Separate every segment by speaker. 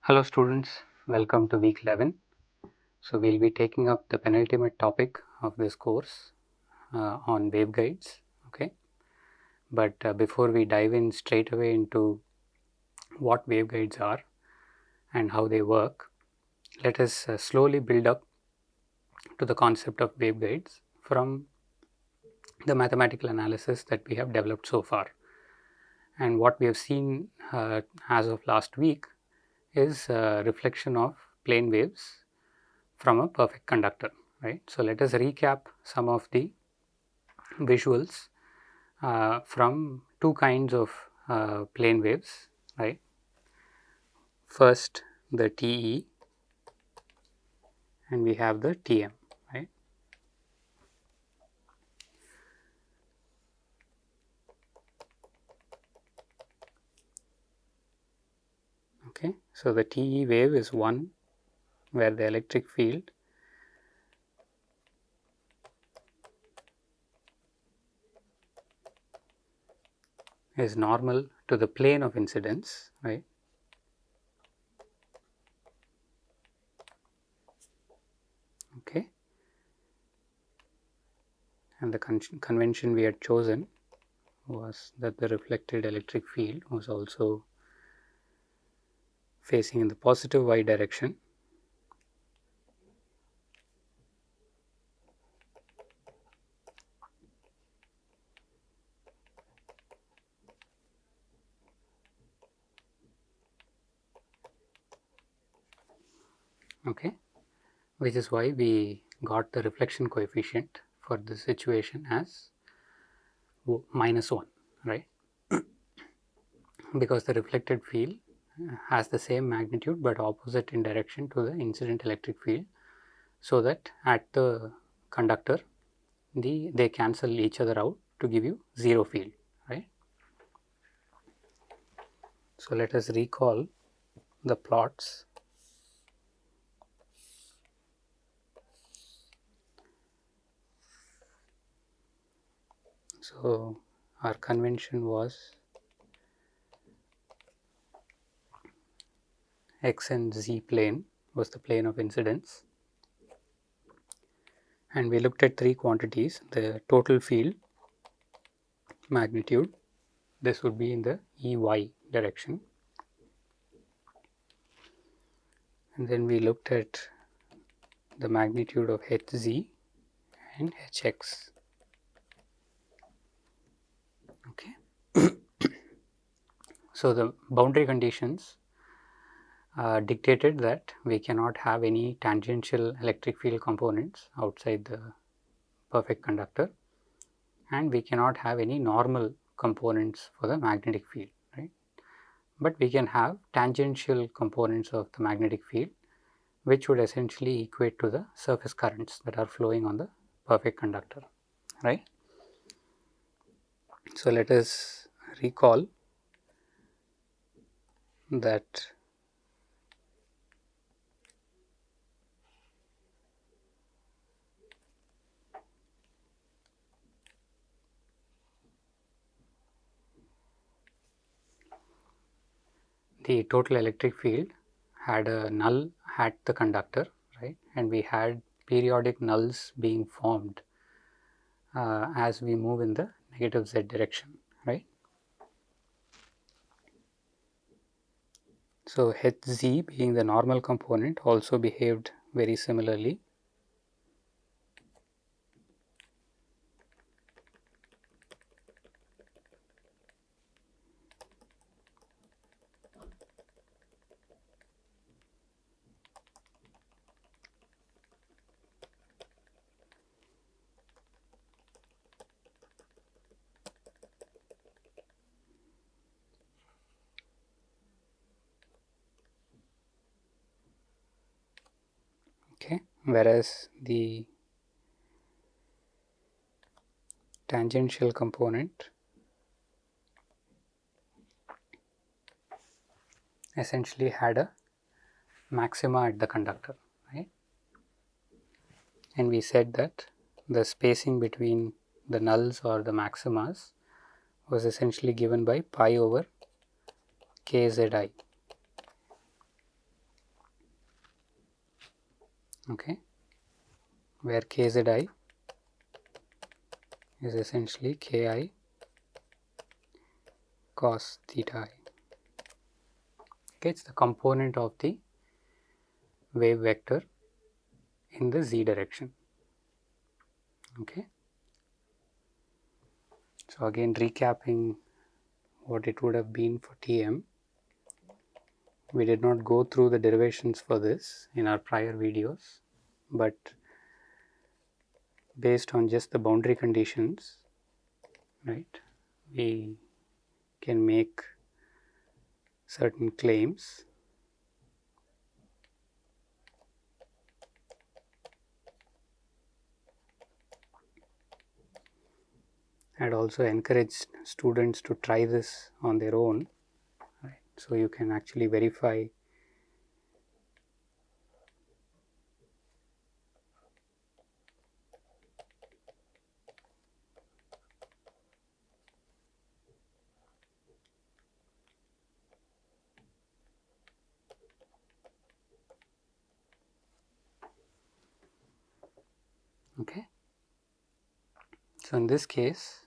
Speaker 1: Hello students, welcome to week 11. So we'll be taking up the penultimate topic of this course on waveguides. Okay, but before we dive in straight away into what waveguides are and how they work, let us slowly build up to the concept of waveguides from the mathematical analysis that we have developed so far. And what we have seen as of last week is reflection of plane waves from a perfect conductor, right. So, let us recap some of the visuals from two kinds of plane waves, right. First the TE and we have the TM, right. Okay. So, the TE wave is one where the electric field is normal to the plane of incidence, right. Okay. And the convention we had chosen was that the reflected electric field was also facing in the positive y direction. Okay, which is why we got the reflection coefficient for this situation as -1, right. Because the reflected field has the same magnitude but opposite in direction to the incident electric field, so that at the conductor they cancel each other out to give you zero field, right. So, let us recall the plots. So, our convention was x and z plane was the plane of incidence, and we looked at three quantities: the total field magnitude, this would be in the EY direction, and then we looked at the magnitude of Hz and Hx. Okay. So, the boundary conditions dictated that we cannot have any tangential electric field components outside the perfect conductor, and we cannot have any normal components for the magnetic field, right. But we can have tangential components of the magnetic field, which would essentially equate to the surface currents that are flowing on the perfect conductor, right. So, let us recall that the total electric field had a null at the conductor, right, and we had periodic nulls being formed as we move in the negative z direction, right. So, Hz being the normal component also behaved very similarly. Okay, whereas the tangential component essentially had a maxima at the conductor, right, and we said that the spacing between the nulls or the maximas was essentially given by pi over kzi. okay, where kzi is essentially ki cos theta I. Okay, it's the component of the wave vector in the z direction. Okay. So again, recapping what it would have been for Tm, we did not go through the derivations for this in our prior videos, but based on just the boundary conditions, right, we can make certain claims. I'd also encourage students to try this on their own, right? So you can actually verify okay. So in this case,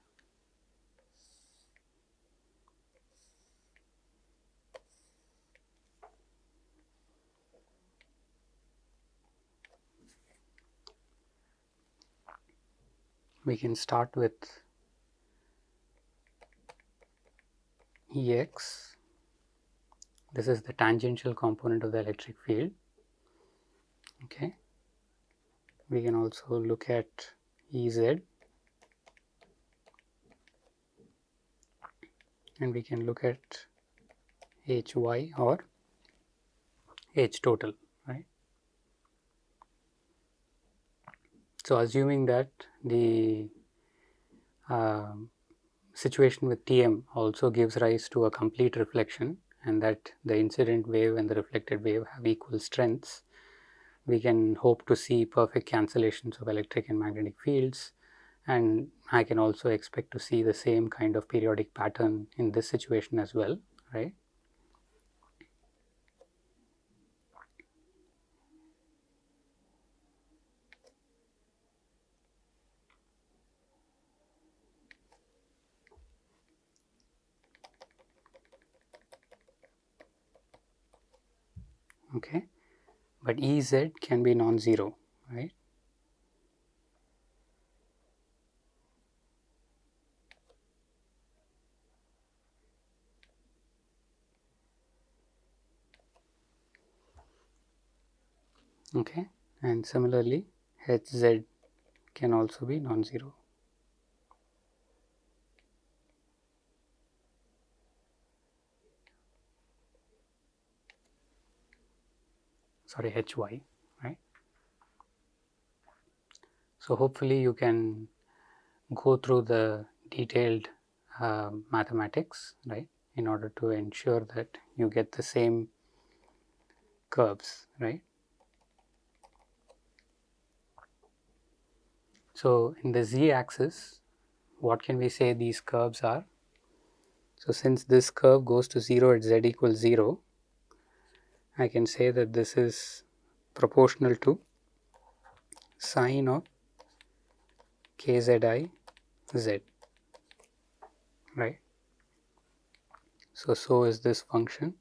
Speaker 1: we can start with Ex. This is the tangential component of the electric field. Okay. We can also look at Ez, and we can look at Hy or H total, right. So assuming that the situation with Tm also gives rise to a complete reflection, and that the incident wave and the reflected wave have equal strengths, we can hope to see perfect cancellations of electric and magnetic fields, and I can also expect to see the same kind of periodic pattern in this situation as well, right. Okay, but Ez can be non-zero, right. Okay, and similarly Hz can also be non-zero. Sorry, Hy, right. So hopefully you can go through the detailed mathematics, right, in order to ensure that you get the same curves, right. So in the z-axis, what can we say these curves are? So since this curve goes to 0 at z equals 0, I can say that this is proportional to sine of kzi z, right. So is this function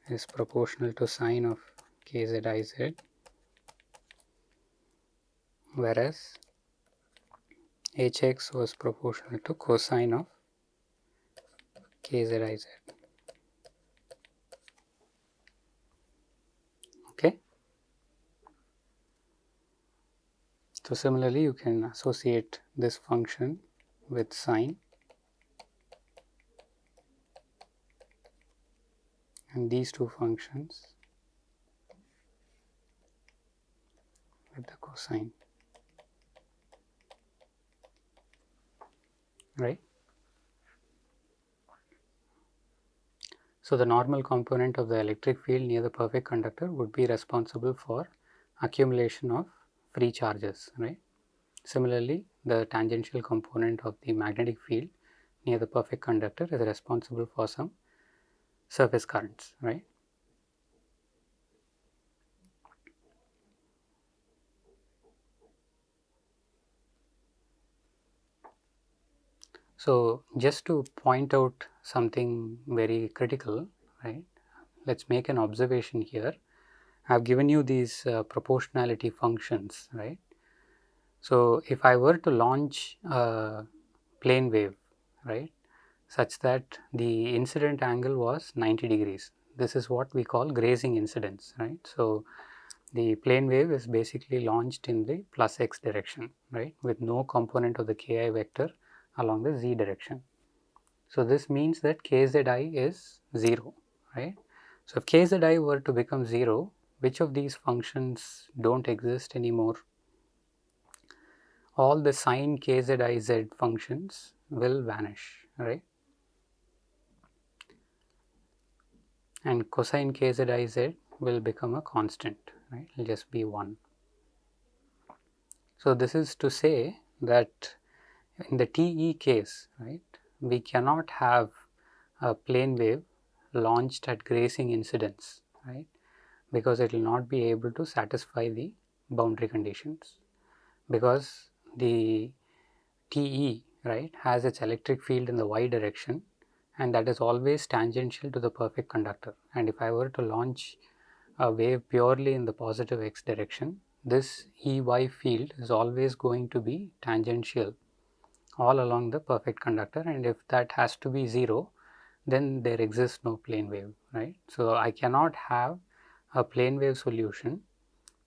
Speaker 1: is proportional to sine of kzi z, whereas Hx was proportional to cosine of kzi z. Okay. So similarly, you can associate this function with sine, and these two functions with the cosine, right. So the normal component of the electric field near the perfect conductor would be responsible for accumulation of free charges, right. Similarly, the tangential component of the magnetic field near the perfect conductor is responsible for some surface currents, right. So just to point out something very critical, right? Let's make an observation here. I have given you these proportionality functions, right? So if I were to launch a plane wave, right, such that the incident angle was 90 degrees, this is what we call grazing incidence, right? So the plane wave is basically launched in the plus x direction, right, with no component of the ki vector along the z direction. So this means that kzi is 0, right? So if kzi were to become 0, which of these functions don't exist anymore? All the sine kziz functions will vanish, right? And cosine kziz will become a constant, right? It will just be 1. So this is to say that in the TE case, right, we cannot have a plane wave launched at grazing incidence, right, because it will not be able to satisfy the boundary conditions, because the TE, right, has its electric field in the y direction, and that is always tangential to the perfect conductor. And if I were to launch a wave purely in the positive x direction, this EY field is always going to be tangential all along the perfect conductor, and if that has to be 0, then there exists no plane wave, right? So I cannot have a plane wave solution,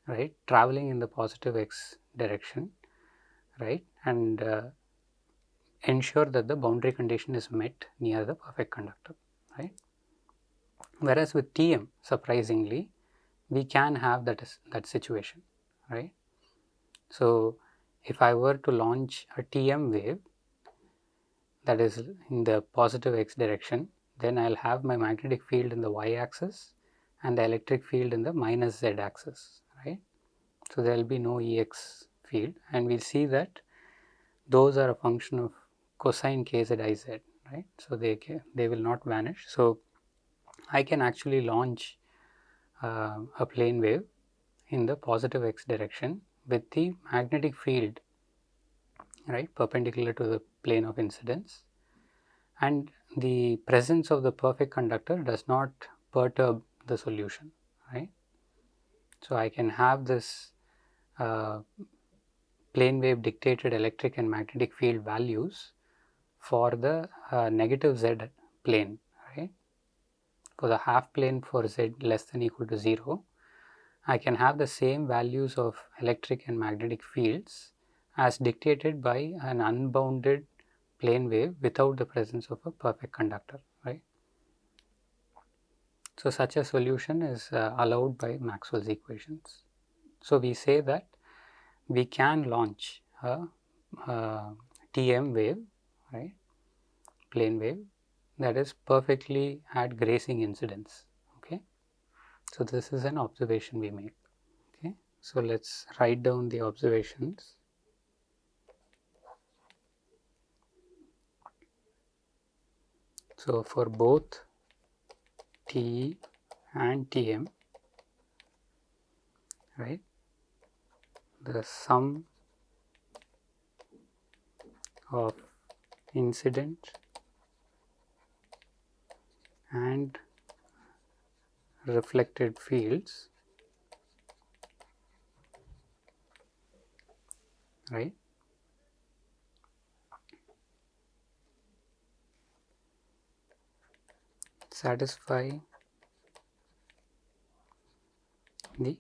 Speaker 1: right, traveling in the positive x direction, right, and ensure that the boundary condition is met near the perfect conductor, right? Whereas with TM, surprisingly, we can have that situation, right? So if I were to launch a TM wave that is in the positive x direction, then I'll have my magnetic field in the y axis and the electric field in the minus z axis, right? So there will be no Ex field, and we'll see that those are a function of cosine kziz, right? So they will not vanish. So I can actually launch a plane wave in the positive x direction with the magnetic field, right, perpendicular to the plane of incidence, and the presence of the perfect conductor does not perturb the solution, right? So I can have this plane wave dictated electric and magnetic field values for the negative z plane, right? For the half plane for z less than equal to 0, I can have the same values of electric and magnetic fields as dictated by an unbounded plane wave without the presence of a perfect conductor, right? So such a solution is allowed by Maxwell's equations. So we say that we can launch a TM wave, right, plane wave, that is perfectly at grazing incidence, okay? So this is an observation we make, okay? So let's write down the observations. So for both TE and TM, right, the sum of incident and reflected fields, right, satisfy the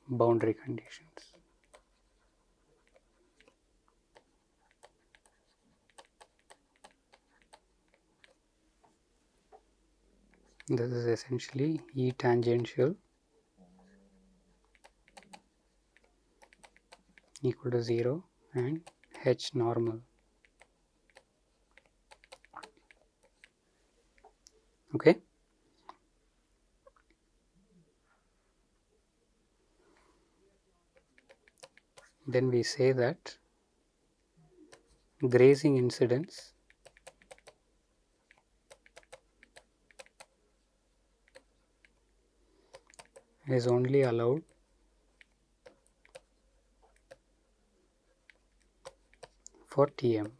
Speaker 1: boundary conditions. This is essentially E tangential equal to 0 and H normal. Okay. Then we say that grazing incidence is only allowed for TM.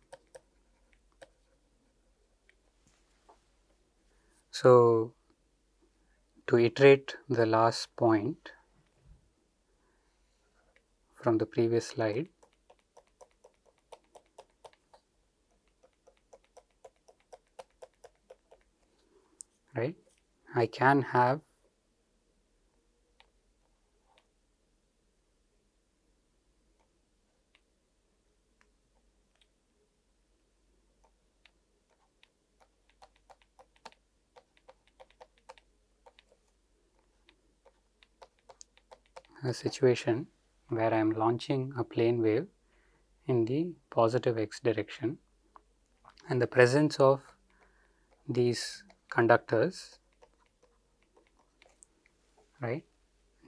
Speaker 1: So, to iterate the last point from the previous slide, right, I can have a situation where I am launching a plane wave in the positive x direction, and the presence of these conductors, right,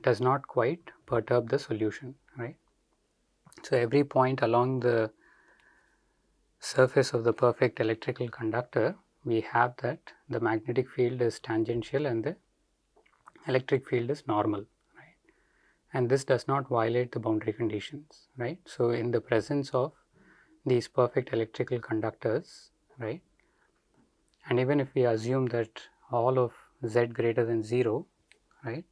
Speaker 1: does not quite perturb the solution, right. So, every point along the surface of the perfect electrical conductor, we have that the magnetic field is tangential and the electric field is normal, right, and this does not violate the boundary conditions, right. So, in the presence of these perfect electrical conductors, right, and even if we assume that all of z greater than 0, right,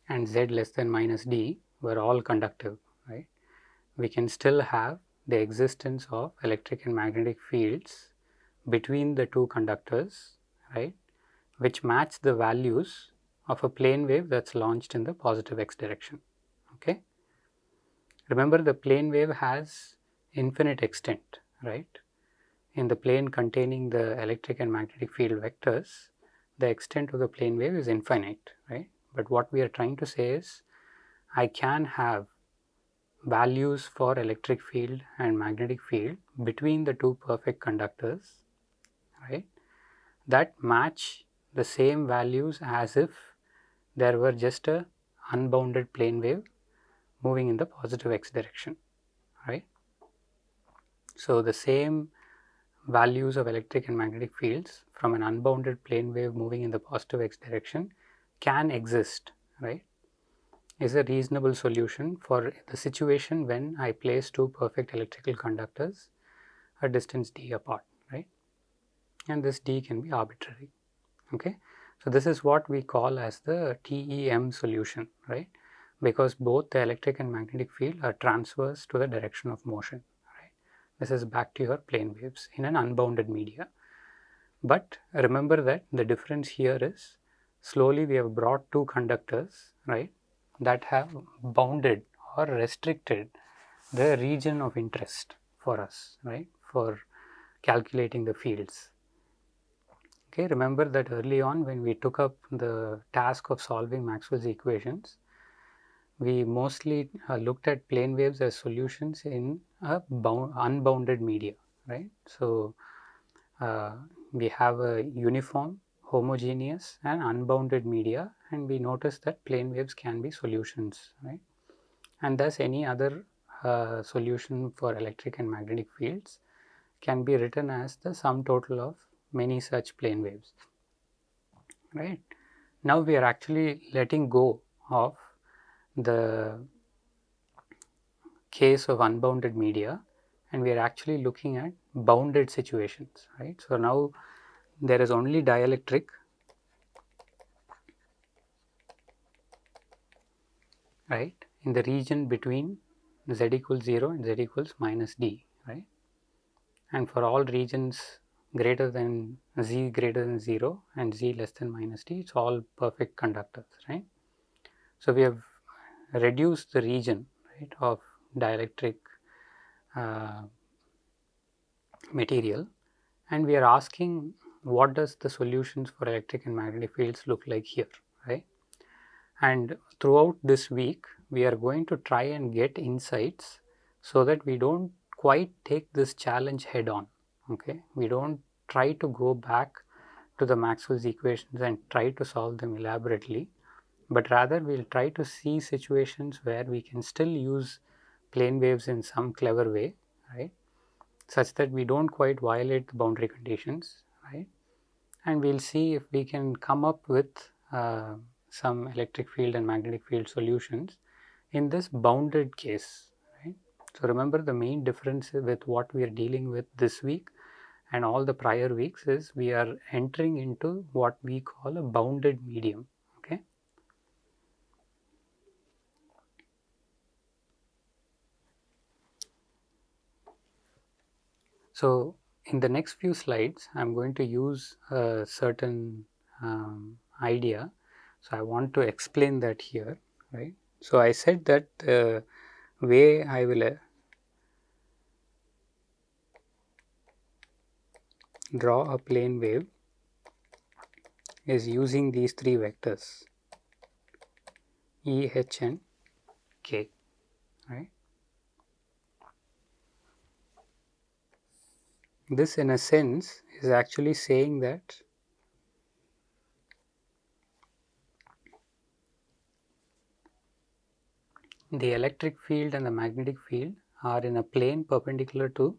Speaker 1: and z less than minus d were all conductive, right, we can still have the existence of electric and magnetic fields between the two conductors, right, which match the values of a plane wave that's launched in the positive x direction. Okay. Remember, the plane wave has infinite extent, right. In the plane containing the electric and magnetic field vectors, the extent of the plane wave is infinite, right. But what we are trying to say is, I can have values for electric field and magnetic field between the two perfect conductors, right, that match the same values as if there were just a unbounded plane wave moving in the positive x direction, right. So, the same values of electric and magnetic fields from an unbounded plane wave moving in the positive x direction can exist, right, is a reasonable solution for the situation when I place two perfect electrical conductors a distance d apart, right, and this d can be arbitrary. Okay. So, this is what we call as the TEM solution, right, because both the electric and magnetic field are transverse to the direction of motion, right. This is back to your plane waves in an unbounded media. But remember that the difference here is, slowly we have brought two conductors, right, that have bounded or restricted the region of interest for us, right, for calculating the fields. Okay, remember that early on when we took up the task of solving Maxwell's equations, we mostly looked at plane waves as solutions in a unbounded media, right. So, we have a uniform, homogeneous and unbounded media, and we notice that plane waves can be solutions, right, and thus any other solution for electric and magnetic fields can be written as the sum total of many such plane waves, right. Now, we are actually letting go of the case of unbounded media and we are actually looking at bounded situations, right. So, now there is only dielectric, right, in the region between z equals 0 and z equals minus d, right, and for all regions greater than z greater than 0 and z less than minus d, it's all perfect conductors, right. So, we have reduced the region, right, of dielectric material, and we are asking what does the solutions for electric and magnetic fields look like here, right. And throughout this week we are going to try and get insights so that we don't quite take this challenge head on. Okay, we don't try to go back to the Maxwell's equations and try to solve them elaborately, but rather we'll try to see situations where we can still use plane waves in some clever way, right, such that we don't quite violate the boundary conditions, right, and we'll see if we can come up with some electric field and magnetic field solutions in this bounded case, right. So remember, the main difference with what we are dealing with this week and all the prior weeks is we are entering into what we call a bounded medium. Okay. So in the next few slides, I am going to use a certain idea. So I want to explain that here, right? So I said that the way I will draw a plane wave is using these three vectors E, H and K, right. This in a sense is actually saying that the electric field and the magnetic field are in a plane perpendicular to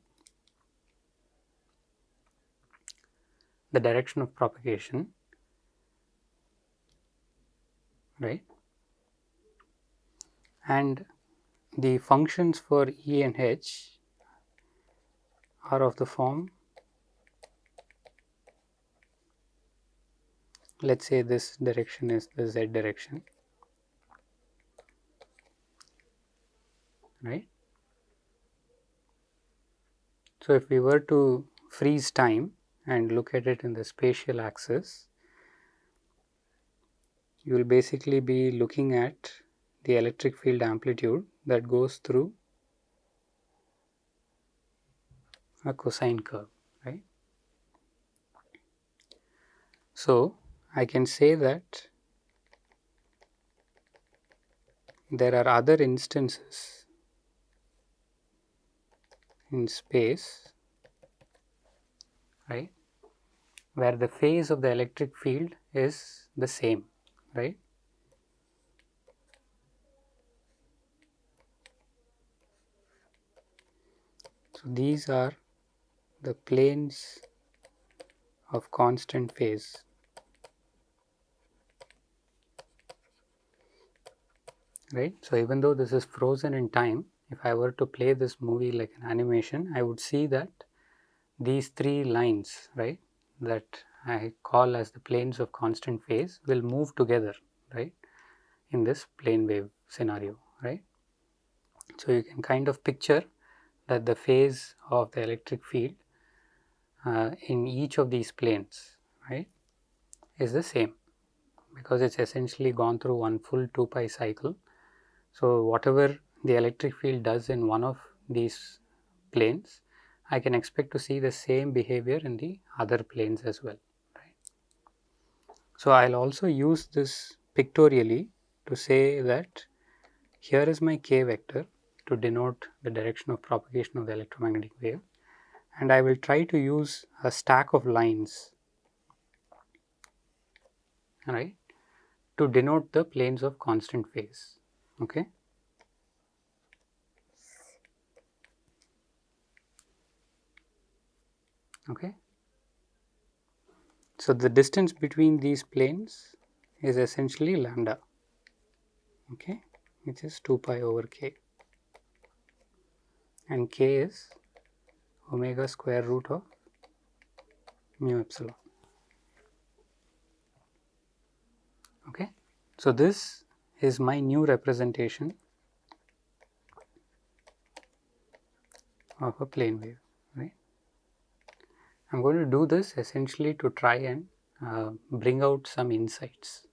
Speaker 1: the direction of propagation, right, and the functions for E and H are of the form, let us say this direction is the Z direction, right. So if we were to freeze time and look at it in the spatial axis, you will basically be looking at the electric field amplitude that goes through a cosine curve, right. So I can say that there are other instances in space, right, where the phase of the electric field is the same, right. So these are the planes of constant phase, right. So even though this is frozen in time, if I were to play this movie like an animation, I would see that these three lines, right, that I call as the planes of constant phase will move together, right, in this plane wave scenario, right. So you can kind of picture that the phase of the electric field in each of these planes, right, is the same, because it's essentially gone through one full 2 pi cycle. So whatever the electric field does in one of these planes, I can expect to see the same behavior in the other planes as well, right. So I'll also use this pictorially to say that here is my k vector to denote the direction of propagation of the electromagnetic wave, and I will try to use a stack of lines, right, to denote the planes of constant phase. Okay. Okay. So the distance between these planes is essentially lambda, okay, which is 2 pi over k, and k is omega square root of mu epsilon. Okay. So this is my new representation of a plane wave, right. I am going to do this essentially to try and bring out some insights,